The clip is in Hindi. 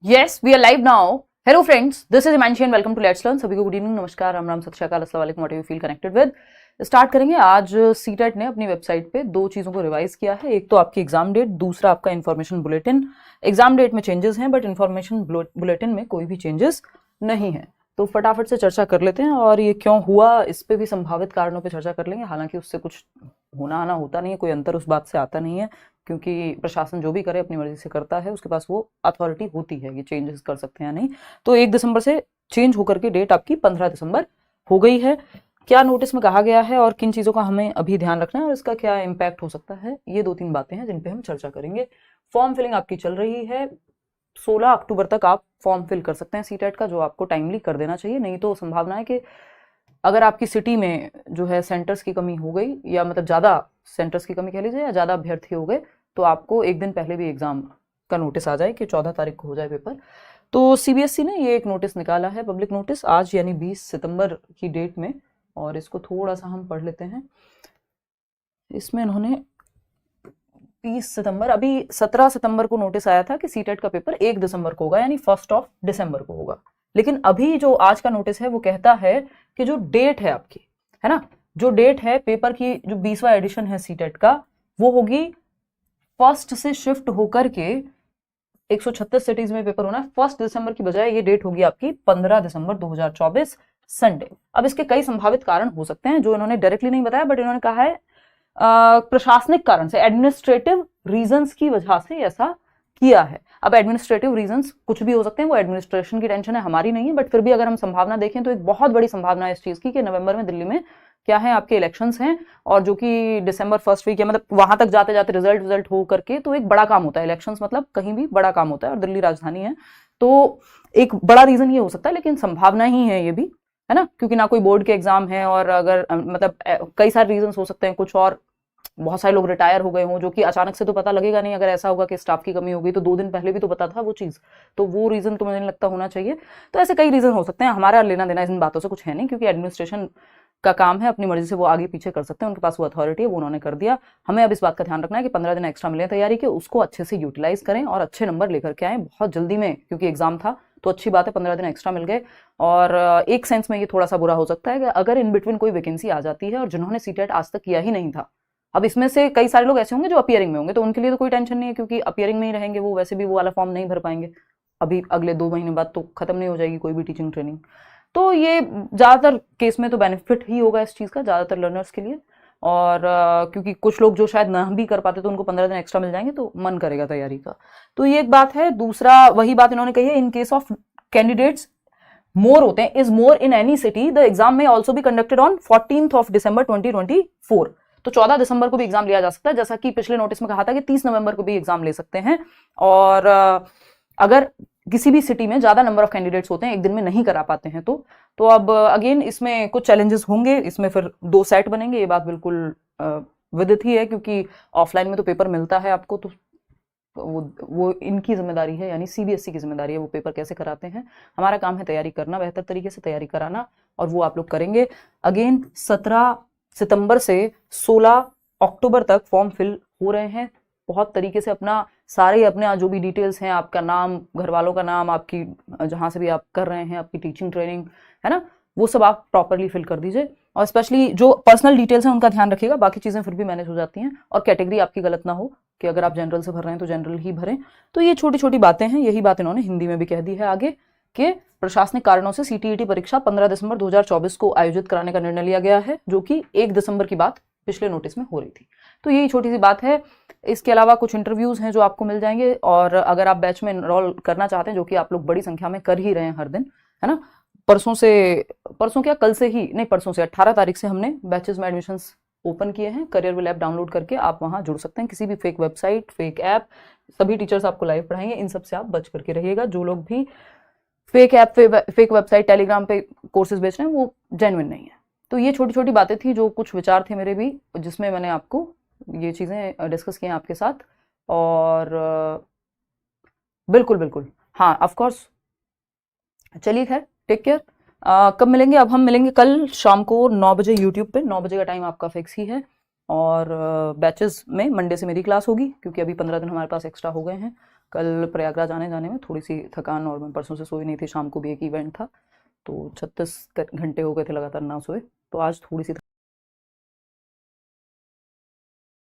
Yes, we are live now. Hello friends, this is Himanshi and welcome to Let's Learn. सभी को गुड इवनिंग, नमस्कार, राम राम, सत श्री अकाल, अस्सलाम वालेकुम, what you feel connected with. Start करेंगे। आज सीटेट ने अपनी वेबसाइट पे दो चीज़ों को रिवाइज किया है। एक तो आपकी एग्जाम डेट, दूसरा आपका इन्फॉर्मेशन बुलेटिन। एग्जाम डेट में चेंजेस हैं बट इन्फॉर्मेशन बुलेटिन में कोई भी चेंजेस नहीं है। तो फटाफट से चर्चा कर लेते हैं और ये क्यों हुआ इस पे भी संभावित कारणों पे चर्चा कर लेंगे। हालांकि उससे कुछ होना आना होता नहीं है, कोई अंतर उस बात से आता नहीं है, क्योंकि प्रशासन जो भी करे अपनी मर्जी से करता है, उसके पास वो अथॉरिटी होती है, ये चेंजेस कर सकते हैं या नहीं। तो 1 दिसंबर से चेंज होकर के डेट आपकी 15 दिसंबर हो गई है। क्या नोटिस में कहा गया है और किन चीज़ों का हमें अभी ध्यान रखना है और इसका क्या इम्पैक्ट हो सकता है, ये 2-3 बातें हैं जिन पे हम चर्चा करेंगे। फॉर्म फिलिंग आपकी चल रही है, 16 अक्टूबर तक आप फॉर्म फिल कर सकते हैं सीटेट का, जो आपको टाइमली कर देना चाहिए। नहीं तो संभावना है कि अगर आपकी सिटी में जो है सेंटर्स की कमी हो गई, या मतलब ज़्यादा सेंटर्स की कमी कह लीजिए, या ज़्यादा अभ्यर्थी हो गए, तो आपको एक दिन पहले भी एग्ज़ाम का नोटिस आ जाए कि 14 तारीख को हो जाए पेपर। तो सीबीएसई ने ये एक नोटिस निकाला है, पब्लिक नोटिस, आज यानी 20 सितंबर की डेट में, और इसको थोड़ा सा हम पढ़ लेते हैं। इसमें इन्होंने 30 सितंबर, अभी 17 सितंबर को नोटिस आया था कि सीटेट का पेपर 1 दिसंबर को होगा, यानी 1 दिसंबर को होगा। लेकिन अभी जो आज का नोटिस है वो कहता है कि जो डेट है आपकी, है ना, जो डेट है पेपर की, जो 20वां एडिशन है सीटेट का, वो होगी 1 से शिफ्ट होकर के 136 सिटीज में पेपर होना है। 1 दिसंबर की बजाय ये डेट होगी आपकी 15 दिसंबर 2024 संडे। अब इसके कई संभावित कारण हो सकते हैं जो इन्होंने डायरेक्टली नहीं बताया, बट इन्होंने कहा है प्रशासनिक कारण से, एडमिनिस्ट्रेटिव रीजंस की वजह से ऐसा किया है। अब एडमिनिस्ट्रेटिव रीजंस कुछ भी हो सकते हैं, वो एडमिनिस्ट्रेशन की टेंशन है, हमारी नहीं है, बट फिर भी अगर हम संभावना देखें तो एक बहुत बड़ी संभावना है इस चीज की कि नवंबर में दिल्ली में क्या है, आपके इलेक्शंस हैं, और जो कि दिसंबर फर्स्ट वीक, या मतलब वहां तक जाते जाते रिजल्ट हो करके, तो एक बड़ा काम होता है इलेक्शंस, मतलब कहीं भी बड़ा काम होता है, और दिल्ली राजधानी है, तो एक बड़ा रीजन ये हो सकता है। लेकिन संभावना ही है ये भी, है ना, क्योंकि ना कोई बोर्ड के एग्जाम है, और अगर मतलब कई सारे रीजन हो सकते हैं, कुछ और बहुत सारे लोग रिटायर हो गए हों, जो कि अचानक से तो पता लगेगा नहीं। अगर ऐसा होगा कि स्टाफ की कमी हो गई तो 2 दिन पहले भी तो पता था वो चीज़, तो वो रीज़न तो मुझे नहीं लगता होना चाहिए। तो ऐसे कई रीज़न हो सकते हैं, हमारा लेना देना इन बातों से कुछ है नहीं, क्योंकि एडमिनिस्ट्रेशन का काम है, अपनी मर्जी से वो आगे पीछे कर सकते हैं, उनके पास वो अथॉरिटी है, वो उन्होंने कर दिया। हमें अब इस बात का ध्यान रखना है कि 15 दिन एक्स्ट्रा मिले तैयारी के, उसको अच्छे से यूटिलाइज करें और अच्छे नंबर लेकर के आए बहुत जल्दी में, क्योंकि एग्जाम था तो अच्छी बात है 15 दिन एक्स्ट्रा मिल गए। और एक सेंस में ये थोड़ा सा बुरा हो सकता है कि अगर इन बिटवीन कोई वैकेंसी आ जाती है और जिन्होंने सीटेट आज तक किया ही नहीं था, अब इसमें से कई सारे लोग ऐसे होंगे जो अपियरिंग में होंगे, तो उनके लिए तो कोई टेंशन नहीं है, क्योंकि अपियरिंग में ही रहेंगे वो, वैसे भी वो वाला फॉर्म नहीं भर पाएंगे अभी, अगले 2 महीने बाद तो खत्म नहीं हो जाएगी कोई भी टीचिंग ट्रेनिंग। तो ये ज़्यादातर केस में तो बेनिफिट ही होगा इस चीज़ का, ज़्यादातर लर्नर्स के लिए। और क्योंकि कुछ लोग जो शायद ना भी कर पाते तो उनको 15 दिन एक्स्ट्रा मिल जाएंगे, तो मन करेगा तैयारी का। तो ये एक बात है। दूसरा वही बात इन्होंने कही है, इन केस ऑफ कैंडिडेट्स मोर होते हैं, is more in any city, the exam में ऑल्सो भी कंडक्टेड ऑन 14 दिसंबर 2024। तो 14 दिसंबर को भी एग्जाम लिया जा सकता है, जैसा कि पिछले नोटिस में कहा था कि 30 नवंबर को भी एग्जाम ले सकते हैं। और अगर किसी भी सिटी में ज्यादा नंबर ऑफ कैंडिडेट्स होते हैं, एक दिन में नहीं करा पाते हैं, तो अब अगेन इसमें कुछ चैलेंजेस होंगे, इसमें फिर 2 सेट बनेंगे, ये बात बिल्कुल विदित ही है, क्योंकि ऑफलाइन में तो पेपर मिलता है आपको, तो वो इनकी जिम्मेदारी है, यानी सीबीएसई की जिम्मेदारी है वो पेपर कैसे कराते हैं। हमारा काम है तैयारी करना, बेहतर तरीके से तैयारी कराना, और वो आप लोग करेंगे। अगेन 17 सितंबर से 16 अक्टूबर तक फॉर्म फिल हो रहे हैं। बहुत तरीके से अपना सारे अपने जो भी डिटेल्स हैं, आपका नाम, घर वालों का नाम, आपकी जहाँ से भी आप कर रहे हैं, आपकी टीचिंग ट्रेनिंग है ना, वो सब आप प्रॉपरली फिल कर दीजिए। और स्पेशली जो पर्सनल डिटेल्स हैं उनका ध्यान रखिएगा, बाकी चीज़ें फिर भी मैनेज हो जाती हैं। और कैटेगरी आपकी गलत ना हो, कि अगर आप जनरल से भर रहे हैं तो जनरल ही भरें। तो ये छोटी छोटी बातें हैं, यही बात इन्होंने हिंदी में भी कह दी है आगे, कि प्रशासनिक कारणों से सीटीईटी परीक्षा 15 दिसंबर 2024 को आयोजित कराने का निर्णय लिया गया है, जो कि 1 दिसंबर की बात पिछले नोटिस में हो रही थी। तो यही छोटी सी बात है। इसके अलावा कुछ इंटरव्यूज हैं जो आपको मिल जाएंगे, और अगर आप बैच में एनरोल करना चाहते हैं, जो कि आप लोग बड़ी संख्या में कर ही रहे हैं हर दिन, है ना, परसों क्या, कल से ही नहीं, परसों से 18 तारीख से हमने बैचेस में एडमिशंस ओपन किए हैं। करियर विल ऐप डाउनलोड करके आप वहां जुड़ सकते हैं। किसी भी फेक वेबसाइट, फेक ऐप, सभी टीचर्स आपको लाइव पढ़ाएंगे, इन सब से आप बच करके रहिएगा। जो लोग भी fake app, fake website, Telegram पे कोर्सेज बेच रहे हैं, वो जेन्युइन नहीं है। तो ये छोटी छोटी बातें थी, जो कुछ विचार थे मेरे भी, जिसमें मैंने आपको ये चीज़ें डिस्कस की हैं आपके साथ। और बिल्कुल बिल्कुल, हाँ, ऑफकोर्स। चलिए खैर, टेक केयर। कब मिलेंगे? अब हम मिलेंगे कल शाम को 9 बजे यूट्यूब पे। 9 बजे का टाइम आपका फिक्स ही है। और बैचेस में मंडे से मेरी क्लास होगी, क्योंकि अभी 15 दिन हमारे पास एक्स्ट्रा हो गए हैं। कल प्रयागराज आने जाने में थोड़ी सी थकान, और मैं परसों से सोई नहीं थी, शाम को भी एक इवेंट था, तो 36 घंटे हो गए थे लगातार ना सोए, तो आज थोड़ी सी